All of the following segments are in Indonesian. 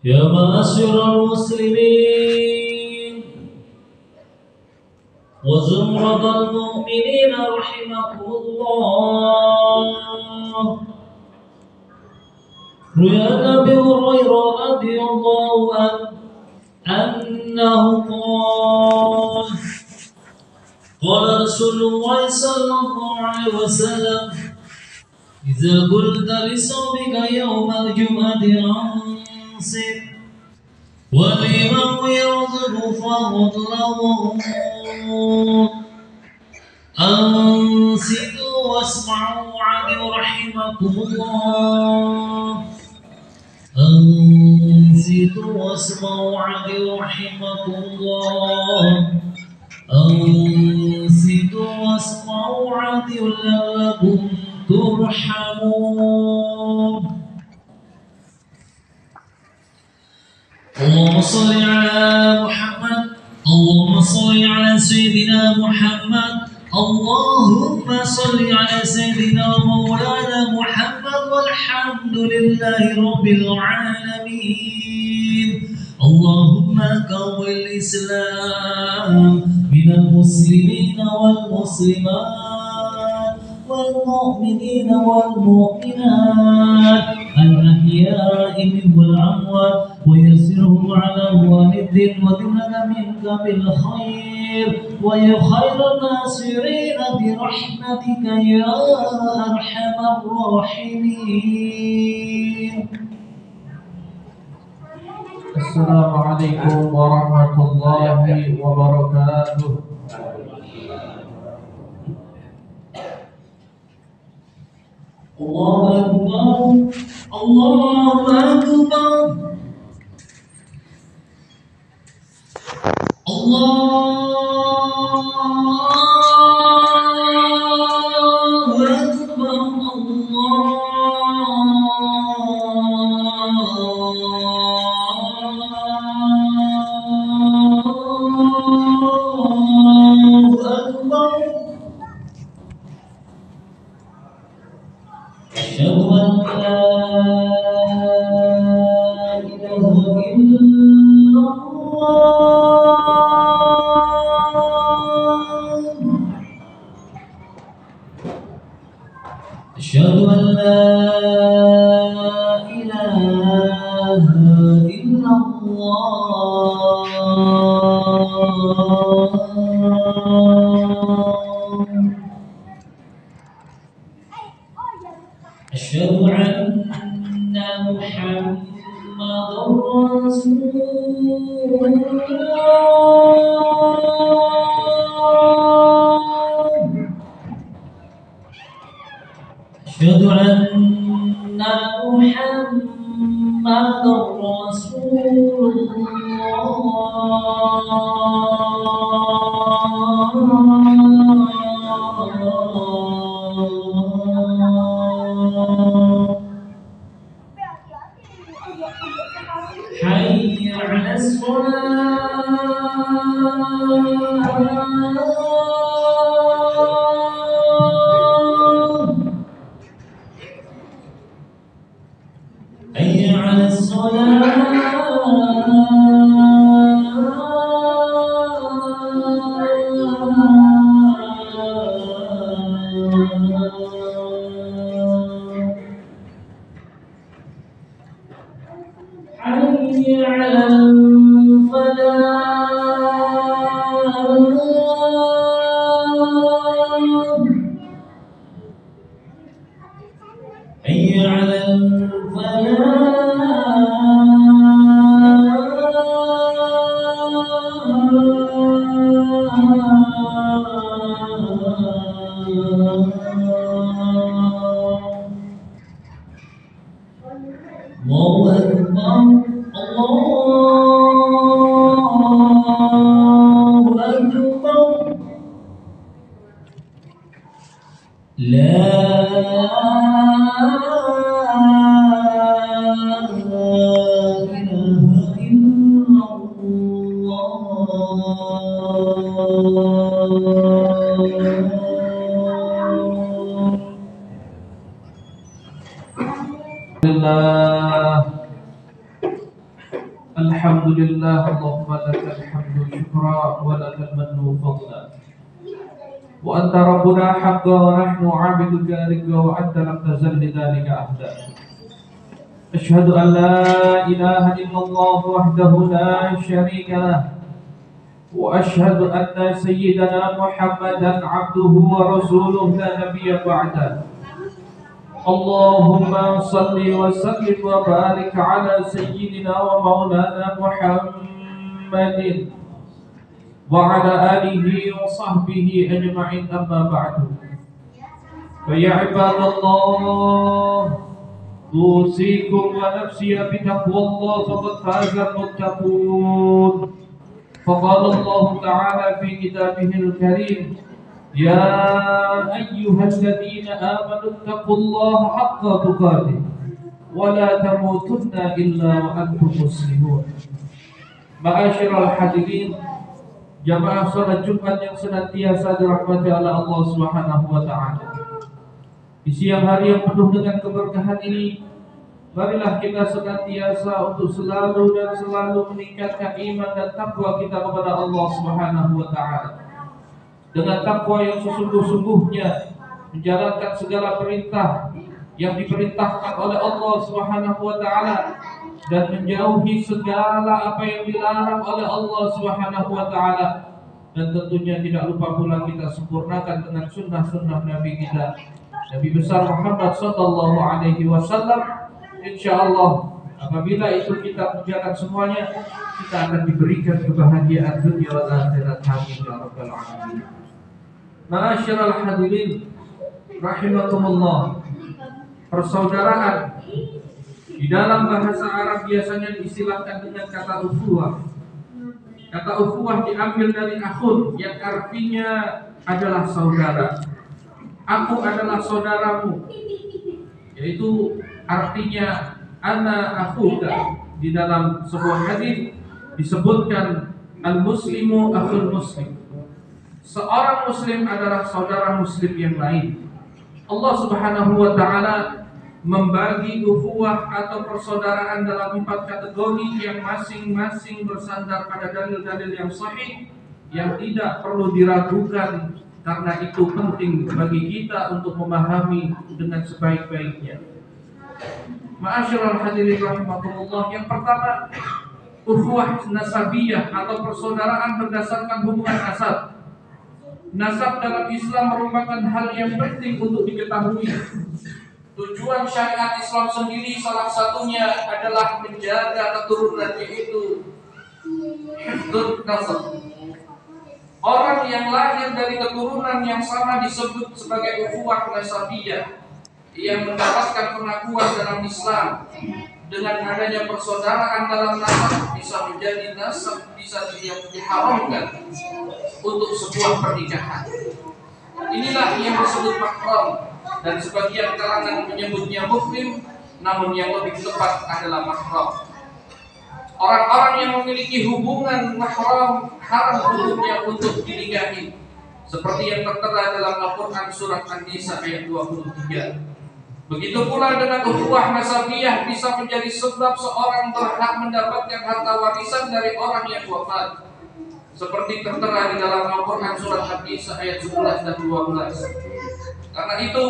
يا معاشر المسلمين وزمرة المؤمنين رحمكم الله. روي عن أبي هريرة رضي الله عنه أنه قال رسول الله صلى الله عليه وسلم: إذا قلت لصومك يوم الجمعة أنصت والإمام يرغب فقل له أنصتوا واسمعوا عني رحمكم الله. أنصتوا واسمعوا عني رحمكم الله. أنصتوا واسمعوا عني لعلكم ترحمون. اللهم صل على محمد. اللهم صل على سيدنا محمد. اللهم صل على سيدنا مولانا محمد والحمد لله رب العالمين. اللهم قوِ الإسلام من المسلمين والمسلمات والمؤمنين والمؤمنات الأحياء منهم والأموات ويسرهم على والد ودمنا منك بالخير ويا خير الناصرين برحمتك يا أرحم الراحمين. السلام عليكم ورحمة الله وبركاته. الله أكبر. الله أكبر. الله أكبر. الله أكبر. أشهد أن لا إله إلا الله. أشهد أن لا إله إلا الله. أشهد أن محمدا رسول الله. أشهد أن محمدا رسول الله. حي على الصلاة. حي على الصلاة. حي على الفلاح. حي على الله أكبر. الله أكبر. لا إله إلا الله. Alhamdulillah. Alhamdulillah, Allahumma lakal hamdu syukra wa lakal mannu fadla. Wa anta rabbuna haqqa wa nahnu 'abiduka lika wa anta lam tazal lidzalika ahda. Asyhadu an la ilaha illallah wahdahu la syarika lah. Wa asyhadu anna sayyidana Muhammadan 'abduhu wa rasuluhu la nabiyya ba'da. Allahumma salli wa sallim wa barik ala sayyidina wa maulana Muhammadin wa ala alihi wa sahbihi ajma'in, amma ba'du. Fa ya ibadallah, usikum wa nafsi bitaqwallah faqad faza al-muttaqun. Faqala Allah ta'ala fi kitabihil karim, ya ayyuhalladzina amanu taqullaha haqqa tuqatih wa la tamutunna illa wa antum muslimun. Ma'asyiral hadirin, jamaah salat Jumat yang senantiasa dirahmati oleh Allah Subhanahu wa taala. Di siang hari yang penuh dengan keberkahan ini, marilah kita senantiasa untuk selalu meningkatkan iman dan takwa kita kepada Allah Subhanahu wa taala. Dengan takwa yang sesungguh-sungguhnya, menjalankan segala perintah yang diperintahkan oleh Allah Subhanahu wa taala dan menjauhi segala apa yang dilarang oleh Allah Subhanahu wa taala. Dan tentunya tidak lupa pula kita sempurnakan dengan sunnah-sunnah Nabi kita, Nabi besar Muhammad sallallahu alaihi wasallam. Insyaallah apabila itu kita kerjakan semuanya, kita akan diberikan kebahagiaan dunia wal akhirat. Amin ya rabbal alamin. Ma'asyiral hadirin rahimakumullah, persaudaraan di dalam bahasa Arab biasanya diistilahkan dengan kata ukhuwah. Kata ukhuwah diambil dari akhun yang artinya adalah saudara. Aku adalah saudaramu, yaitu artinya ana akhuka. Di dalam sebuah hadis disebutkan al-muslimu akhul muslim. Seorang muslim adalah saudara muslim yang lain. Allah Subhanahu wa taala membagi ukhuwah atau persaudaraan dalam 4 kategori yang masing-masing bersandar pada dalil-dalil yang sahih yang tidak perlu diragukan. Karena itu penting bagi kita untuk memahami dengan sebaik-baiknya. Ma'asyiral hadirin rahimakumullah, yang pertama ukhuwah nasabiyah atau persaudaraan berdasarkan hubungan nasab. Nasab dalam Islam merupakan hal yang penting untuk diketahui. Tujuan syariat Islam sendiri salah satunya adalah menjaga keturunan, yaitu hifdzun nasab. Orang yang lahir dari keturunan yang sama disebut sebagai ukhuwah nasabiyah, yang mendapatkan pengakuan dalam Islam. Dengan adanya persaudaraan dalam nasab bisa menjadi nasab bisa diharamkan untuk sebuah pernikahan. Inilah yang disebut mahram, dan sebagian kalangan menyebutnya muhrim, namun yang lebih tepat adalah mahram. Orang-orang yang memiliki hubungan mahram haram hukumnya untuk dinikahi, seperti yang tertera dalam Al-Quran surat An-Nisa ayat 23. Begitu pula dengan ukhuwah nasabiyah bisa menjadi sebab seorang berhak mendapatkan harta warisan dari orang yang wafat, seperti tertera di dalam Al-Quran surat An-Nisa ayat 11 dan 12. Karena itu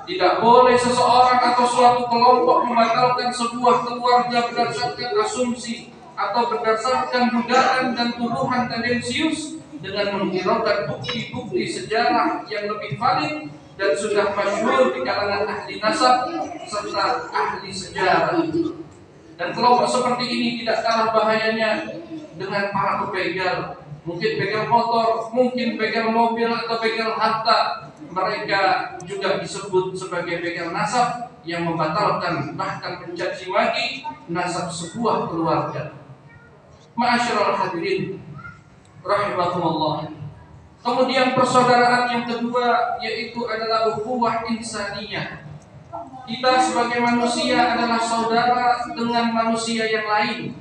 tidak boleh seseorang atau suatu kelompok membatalkan sebuah keluarga berdasarkan asumsi atau berdasarkan dugaan dan tuduhan tendensius dengan menghiraukan bukti-bukti sejarah yang lebih valid dan sudah masyhur di kalangan ahli nasab serta ahli sejarah. Dan kelompok seperti ini tidak kalah bahayanya dengan para pebegal. Mungkin begal motor, mungkin begal mobil atau begal harta. Mereka juga disebut sebagai begal nasab yang membatalkan bahkan mencaci maki nasab sebuah keluarga. Ma'asyiral hadirin rahimakumullah. Kemudian persaudaraan yang kedua yaitu adalah ukhuwah insaniyah. Kita sebagai manusia adalah saudara dengan manusia yang lain.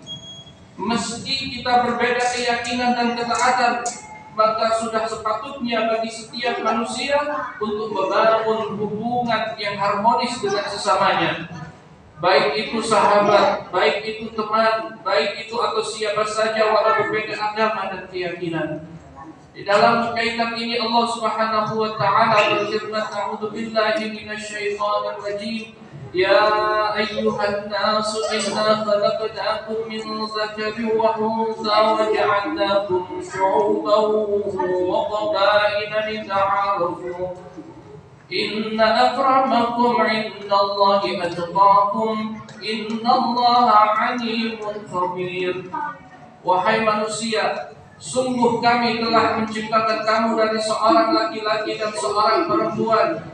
Meski kita berbeda keyakinan dan ketaatan, maka sudah sepatutnya bagi setiap manusia untuk membangun hubungan yang harmonis dengan sesamanya. baik itu sahabat, baik itu teman, baik itu atau siapa saja walau berbeda agama dan keyakinan. Di dalam kaitan ini Allah Subhanahu wa taala berfirman, "A'udzu billahi minasyaitonir rajim. Ya ayyuhan nasu inna khalaqnakum min dzakarin wa untha wa ja'alnakum syu'uban wa qabaila lita'arafu. Inna akramakum 'indallahi atqakum. Innallaha 'alimun khabir." Wahai manusia, sungguh kami telah menciptakan kamu dari seorang laki-laki dan seorang perempuan.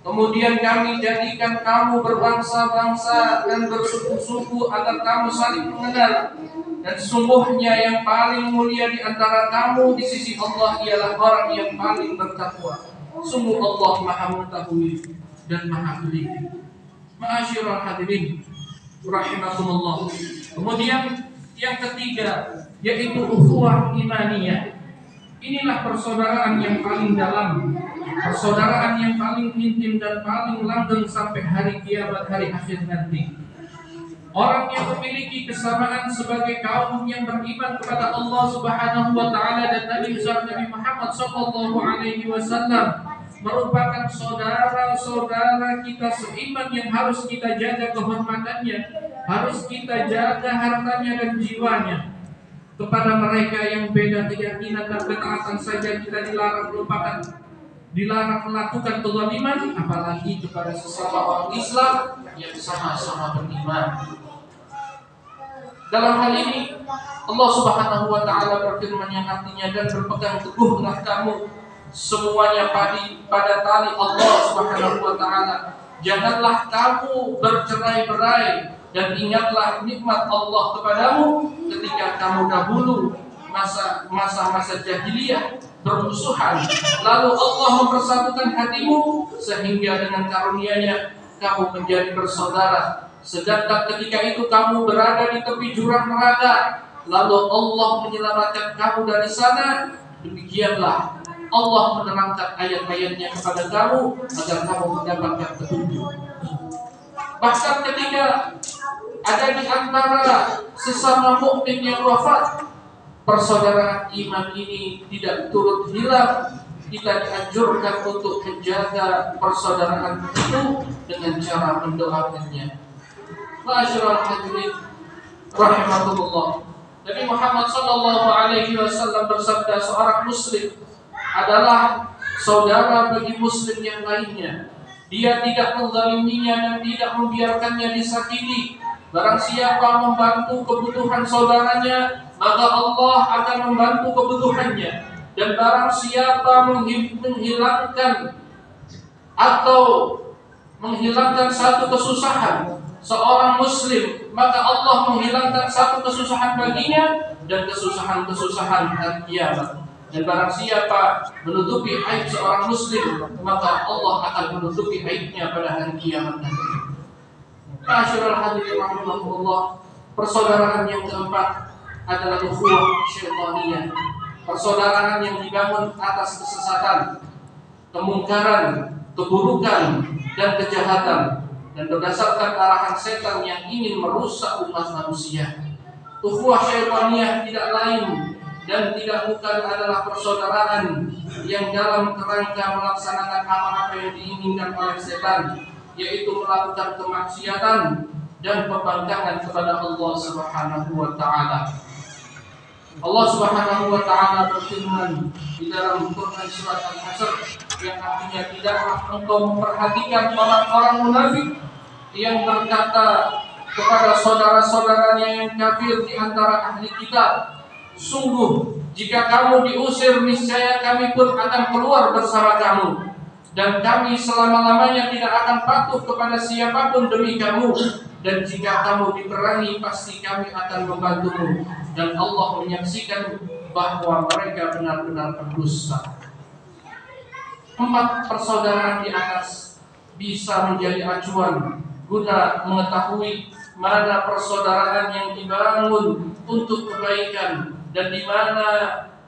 Kemudian kami jadikan kamu berbangsa-bangsa dan bersuku-suku agar kamu saling mengenal. Dan sesungguhnya yang paling mulia di antara kamu di sisi Allah ialah orang yang paling bertakwa. Sungguh Allah Maha Mengetahui dan Maha Teliti. Ma'asyiral hadirin rahimakumullah. Kemudian yang ketiga yaitu ukhuwah imaniyah. Inilah persaudaraan yang paling dalam, persaudaraan yang paling intim dan paling langgeng sampai hari kiamat, hari akhir nanti. Orang yang memiliki kesamaan sebagai kaum yang beriman kepada Allah Subhanahu wa taala dan Nabi Muhammad sallallahu alaihi wasallam merupakan saudara-saudara kita seiman yang harus kita jaga kehormatannya, harus kita jaga hartanya dan jiwanya. Kepada mereka yang beda keyakinan dan ketaatan saja kita dilarang melakukan kezaliman, apalagi kepada sesama orang Islam yang sama-sama beriman. Dalam hal ini Allah Subhanahu wa taala berfirman yang artinya, dan berpegang teguhlah kamu semuanya pada tali Allah Subhanahu wa taala. Janganlah kamu bercerai-berai, dan ingatlah nikmat Allah kepadamu ketika kamu dahulu masa-masa jahiliyah bermusuhan, lalu Allah mempersatukan hatimu sehingga dengan karunia-Nya kamu menjadi bersaudara. Sedangkan ketika itu kamu berada di tepi jurang neraka, lalu Allah menyelamatkan kamu dari sana. Demikianlah Allah menerangkan ayat-ayat-Nya kepada kamu agar kamu mendapatkan petunjuk. Bahkan ketika ada di antara sesama mukmin yang wafat, persaudaraan iman ini tidak turut hilang. Kita dianjurkan untuk menjaga persaudaraan itu dengan cara mendoakannya. Ma'asyiral hadirin rahimakumullah. Nabi Muhammad sallallahu alaihi wasallam bersabda, seorang muslim adalah saudara bagi muslim yang lainnya. Dia tidak menzaliminya dan tidak membiarkannya disakiti. Barang siapa membantu kebutuhan saudaranya, maka Allah akan membantu kebutuhannya. Dan barang siapa menghilangkan satu kesusahan seorang muslim, maka Allah menghilangkan satu kesusahan baginya dan kesusahan-kesusahan hari kiamat. Dan barang siapa menutupi aib seorang muslim, maka Allah akan menutupi aibnya pada hari kiamat nanti. Ma'asyiral hadirin rahimakumullah. Persaudaraan yang keempat adalah ukhuwah syaitaniyah. Persaudaraan yang dibangun atas kesesatan, kemungkaran, keburukan, dan kejahatan, dan berdasarkan arahan setan yang ingin merusak umat manusia. Ukhuwah syaitaniyah tidak lain dan tidak bukan adalah persaudaraan yang dalam kerangka melaksanakan apa-apa yang diinginkan oleh setan, yaitu melakukan kemaksiatan dan pembangkangan kepada Allah Subhanahu wa taala. Allah Subhanahu wa taala berfirman di dalam Quran surat Al-Hasr yang artinya, tidaklah engkau memperhatikan orang-orang munafik yang berkata kepada saudara-saudaranya yang kafir di antara ahli kitab, sungguh jika kamu diusir, niscaya kami pun akan keluar bersama kamu, dan kami selama-lamanya tidak akan patuh kepada siapapun demi kamu, dan jika kamu diperangi pasti kami akan membantumu, dan Allah menyaksikan bahwa mereka benar-benar berdusta. 4 persaudaraan di atas bisa menjadi acuan guna mengetahui mana persaudaraan yang dibangun untuk kebaikan dan di mana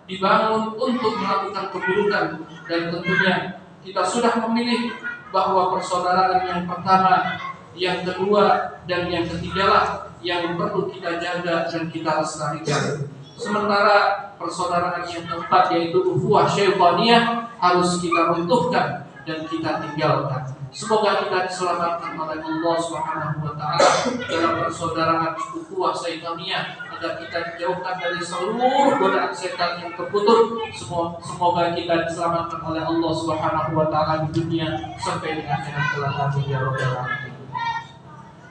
dibangun untuk melakukan keburukan. Dan tentunya kita sudah memilih bahwa persaudaraan yang pertama yang kedua dan yang ketiga lah yang perlu kita jaga dan kita lestarikan. Sementara persaudaraan yang keempat yaitu ukhuwah syaitaniyah harus kita runtuhkan dan kita tinggalkan. Semoga kita diselamatkan oleh Allah Subhanahu wa taala dalam persaudaraan ukhuwah syaitaniyah agar kita dijauhkan dari seluruh godaan setan yang terkutuk. Semoga kita diselamatkan oleh Allah Subhanahu wa taala di dunia sampai di akhirat kelak. Amin ya rabbal alamin.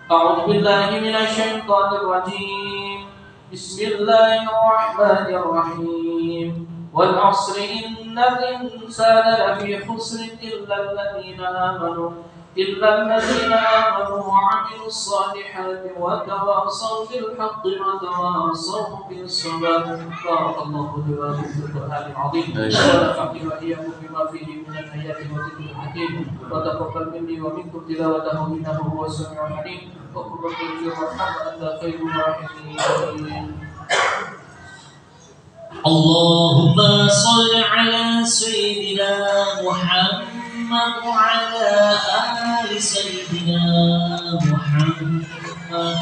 A'udzu billahi minasyaitonir rajim. Bismillahirrahmanirrahim. Wal 'asri innal insana lafi khusr illa alladhina amanu wa 'amilus salihati wa tawassaw bil haqqi wa tawassaw bis sabr. Barakallahu li wa lakum fil Qur'anil 'azim. Wa nafa'ani wa iyyakum bima fihi min al-ayati wa dhikril hakim. Wa taqabbal minni wa minkum tilawatahu innahu huwas sami'ul 'alim. Wa qul rabbi irhamna anta khairur rahimin. Allahumma salli ala Sayyidina Muhammad wa ala ali Sayyidina Muhammad.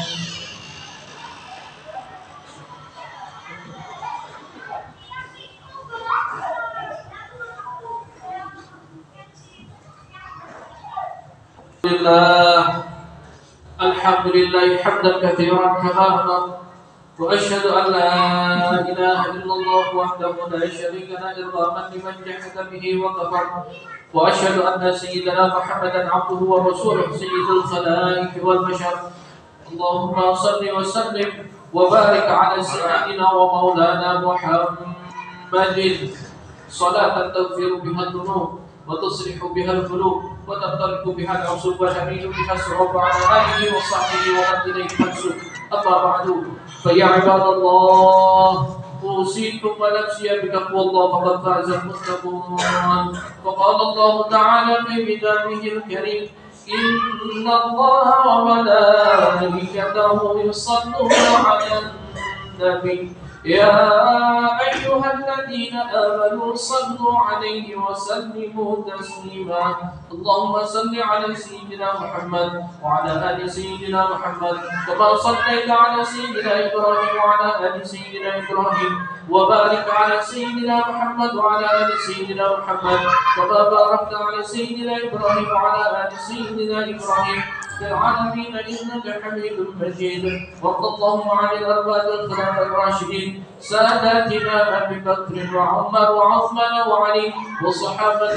Alhamdulillah hamdan katsiran kama وأشهد أن لا إله إلا الله وحده لا شريك له إرغاما لمن جحد به وكفر وأشهد أن سيدنا محمدا عبده ورسوله سيد الخلائق والبشر اللهم صل وسلم وبارك على سيدنا ومولانا محمد صلاة تغفر بها الذنوب وتصلح بها القلوب وتنطلق بها العصوب وتميل بها الصعوب على آله وصحبه ومن إليه تنسب. أما بعد فيا عباد الله أوصيكم ونفسي بتقوى الله فقد فاز المتقون. وقال الله تعالى في كتابه الكريم إن الله وملائكته يصلون على النبي يا أيها الذين آمنوا صلوا عليه وسلموا تسليما. اللهم صل على سيدنا محمد وعلى آل سيدنا محمد كما صليت على سيدنا إبراهيم وعلى آل سيدنا إبراهيم وبارك على سيدنا محمد وعلى آل سيدنا محمد كما باركت على سيدنا إبراهيم وعلى آل سيدنا إبراهيم في العالمين إنك حميد مجيد. وارض اللهم عن الأربعة الخلفاء الراشدين ساداتنا أبي بكر وعمر وعثمان وعلي والصحابة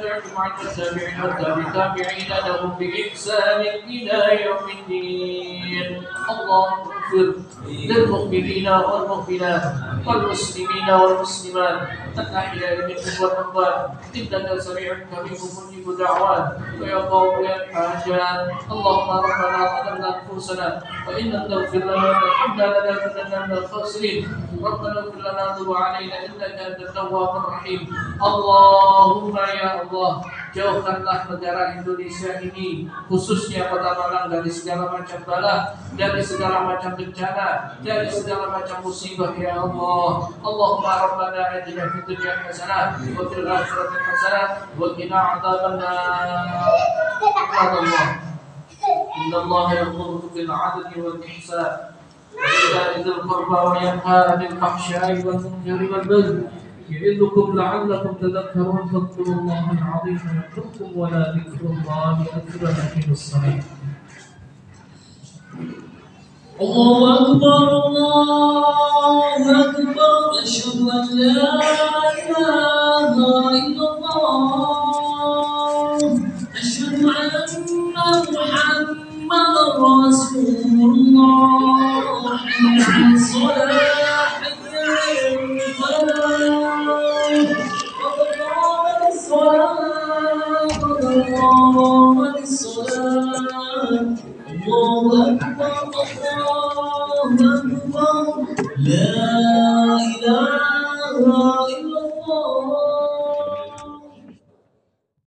أجمعين والتابعين لهم بإحسان إلى يوم الدين. اللهم اغفر للمؤمنين والمؤمنات والمسلمين والمسلمات الأحياء منهم والأموات إنك سميع قريب مجيب الدعوات ويقضي الحاجات. اللهم ربنا ظلمنا أنفسنا وإن لم تغفر لنا وترحمنا لنكونن من الخاسرين. ربنا اغفر لنا وتب علينا إنك أنت التواب الرحيم. اللهم يا الله jauhkanlah negara Indonesia ini khususnya Kota Malang dari segala macam bala, dari segala macam bencana, dari segala macam musibah ya Allah. Allahumma rabbana atina fid dunya hasanah wa fil akhirati hasanah wa qina adzabannar. Allah inna Allah ya'muru bil 'adli wal ihsan wa ita'i dzil qurba wa yanha 'anil fahsya'i wal munkari wal baghi يعظكم لعلكم تذكرون. فاذكروا الله العظيم يذكركم ولا ذكر الله أكبر. من الصلاة. الله أكبر الله أكبر أشهد أن لا إله إلا الله أشهد أن محمدا رسول الله. حي على الصلاة حي على الفلاح قد قامت الصلاة قد قامت الصلاة